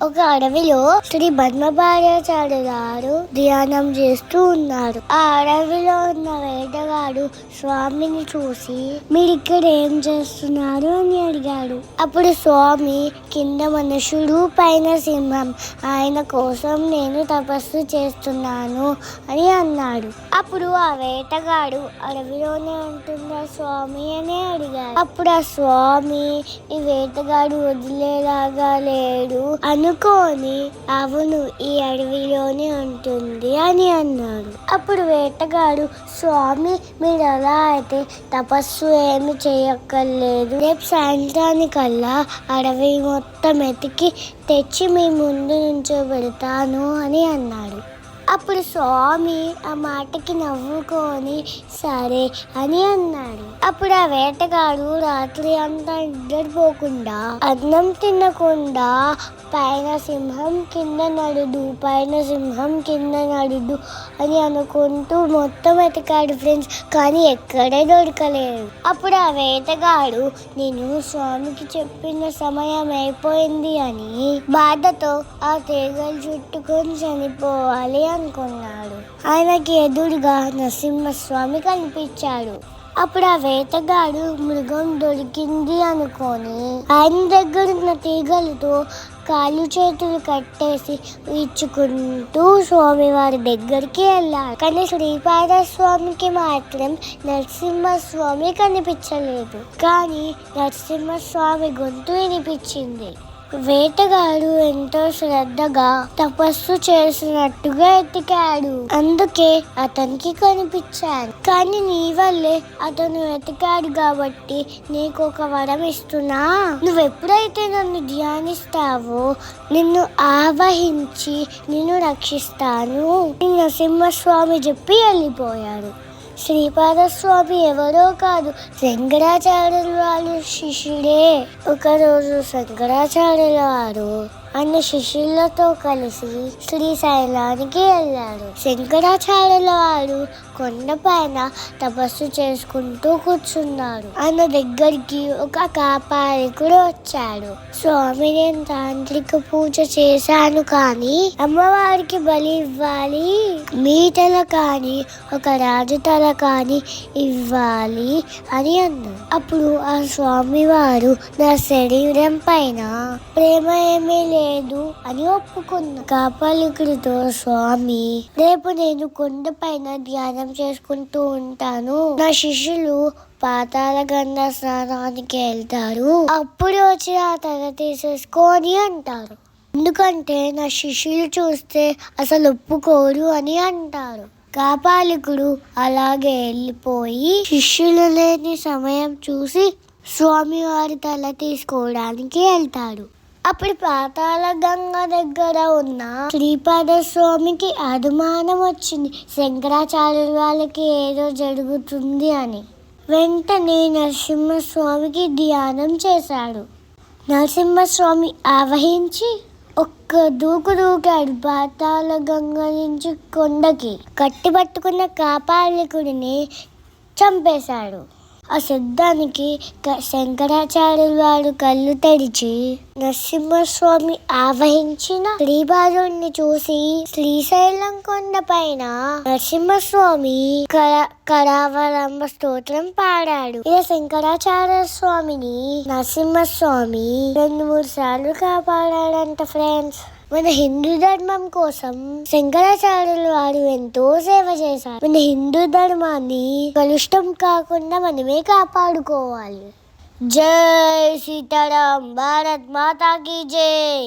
ఒక అడవిలో శ్రీ పద్మపాదాచార్య గారు ధ్యానం చేస్తూ ఉన్నారు. ఆ అడవిలో ఉన్న వేటగాడు స్వామిని చూసి, మీరు ఇక్కడ ఏం చేస్తున్నారు అని అడిగాడు. అప్పుడు స్వామి, కింద మనుషుడు పైన సింహం, ఆయన కోసం నేను తపస్సు చేస్తున్నాను అని అన్నాడు. అప్పుడు ఆ వేటగాడు, అడవిలోనే ఉంటుందా స్వామి అని అడిగాడు. అప్పుడు ఆ స్వామి, ఈ వేటగాడు వదిలేలాగా లేడు అనుకోని, అవును, ఈ అడవిలోనే ఉంటుంది అని అన్నాడు. అప్పుడు వేటగాడు, స్వామి, మీరు అలా అయితే తపస్సు ఏమి చేయక్కర్లేదు, రేపు సాయంత్రానికల్లా అడవి మొత్తం ఎతికి తెచ్చి మీ ముందు నుంచోబెడతాను అని అన్నాడు. అప్పుడు స్వామి ఆ మాటకి నవ్వుకొని సరే అని అన్నాడు. అప్పుడు ఆ వేటగాడు రాత్రి అంతా నిద్రపోకుండా, అన్నం తినకుండా, పైన సింహం కింద నడుడు, పైన సింహం కింద నడుడు అని అనుకుంటూ మొత్తం ఎతికాడు ఫ్రెండ్స్. కానీ ఎక్కడే దొరకలేదు. అప్పుడు ఆ వేటగాడు, నేను స్వామికి చెప్పిన సమయం అయిపోయింది అని బాధతో ఆ తీగలు చుట్టుకొని చనిపోవాలి అనుకున్నాడు. ఆయనకి ఎదురుగా నరసింహస్వామి కనిపించాడు. అప్పుడు ఆ వేటగాడు మృగం దొరికింది అనుకొని ఆయన దగ్గర ఉన్న తీగలతో కాళ్ళు చేతులు కట్టేసి ఇచ్చుకుంటూ స్వామివారి దగ్గరికి వెళ్ళాడు. కానీ శ్రీపాద స్వామికి మాత్రం నరసింహస్వామి కనిపించలేదు. కానీ నరసింహస్వామి గొంతు వినిపించింది. వేటగాడు ఎంతో శ్రద్ధగా తపస్సు చేసినట్టుగా ఎతికాడు, అందుకే అతనికి కనిపించాడు. కానీ నీ వల్లే అతను వెతికాడు కాబట్టి నీకు ఒక వరం ఇస్తున్నా. నువ్వెప్పుడైతే నన్ను ధ్యానిస్తావో నిన్ను ఆవహించి నిన్ను రక్షిస్తాను. నరసింహస్వామి చెప్పి వెళ్ళిపోయాడు. శ్రీపాదస్వామి ఎవరో కాదు, శంకరాచార్యుల వారి శిష్యుడే. ఒకరోజు శంకరాచార్యుల వారు అన్న శిష్యులతో కలిసి శ్రీశైలానికి వెళ్ళాడు. శంకరాచార్యుల వారు కొండపైన తపస్సు చేసుకుంటూ కూర్చున్నారు. ఆయన దగ్గరికి ఒక కాపాలికుడు వచ్చాడు. స్వామి, నేను తాంత్రిక పూజ చేశాను, కానీ అమ్మవారికి బలి ఇవ్వాలి, మీ తల కానీ ఒక రాజు తల కానీ ఇవ్వాలి అని అన్నారు. అప్పుడు ఆ స్వామి వారు, నా శరీరం పైన ప్రేమ ఏమీ లేదు అని ఒప్పుకున్నా. కాపాలికుడితో స్వామి, రేపు నేను కొండపైన ధ్యానం చేసుకుంటూ ఉంటాను, నా శిష్యులు పాతాళ గంగ స్నానానికి వెళ్తారు, అప్పుడు వచ్చి ఆ తల తీసేసుకొని అంటారు. ఎందుకంటే నా శిష్యులు చూస్తే అసలు ఒప్పుకోరు అని అంటారు. కాపాలికుడు అలాగే వెళ్ళిపోయి శిష్యులు లేని సమయం చూసి స్వామివారి తల తీసుకోవడానికి వెళ్తాడు. అప్పుడు పాతాళ గంగ దగ్గర ఉన్న శ్రీపాద స్వామికి అనుమానం వచ్చింది, శంకరాచార్యుల వాళ్ళకి ఏదో జరుగుతుంది అని. వెంటనే నరసింహస్వామికి ధ్యానం చేశాడు. నరసింహస్వామి ఆవహించి ఒక్క దూకు దూకాడు పాతాళ గంగ నుంచి కొండకి. కట్టి పట్టుకున్న కాపాలికుడిని చంపేశాడు. ఆ శబ్దానికి శంకరాచార్యుల వారు కళ్ళు తెరిచి నరసింహస్వామి ఆవహించిన శ్రీపాదుని చూసి శ్రీశైలం కొండ పైన నరసింహస్వామి కరావలంబ స్తోత్రం పాడాడు. ఇలా శంకరాచార్య స్వామిని నరసింహస్వామి 2-3 సార్లు కాపాడాడంట ఫ్రెండ్స్. మన హిందూ ధర్మం కోసం శంకరాచార్యుల వారు ఎంతో సేవ చేశారు. మన హిందూ ధర్మాన్ని కలుషితం కాకుండా మనమే కాపాడుకోవాలి. జై సీతారాం, భారత్ మాతా కీ జై.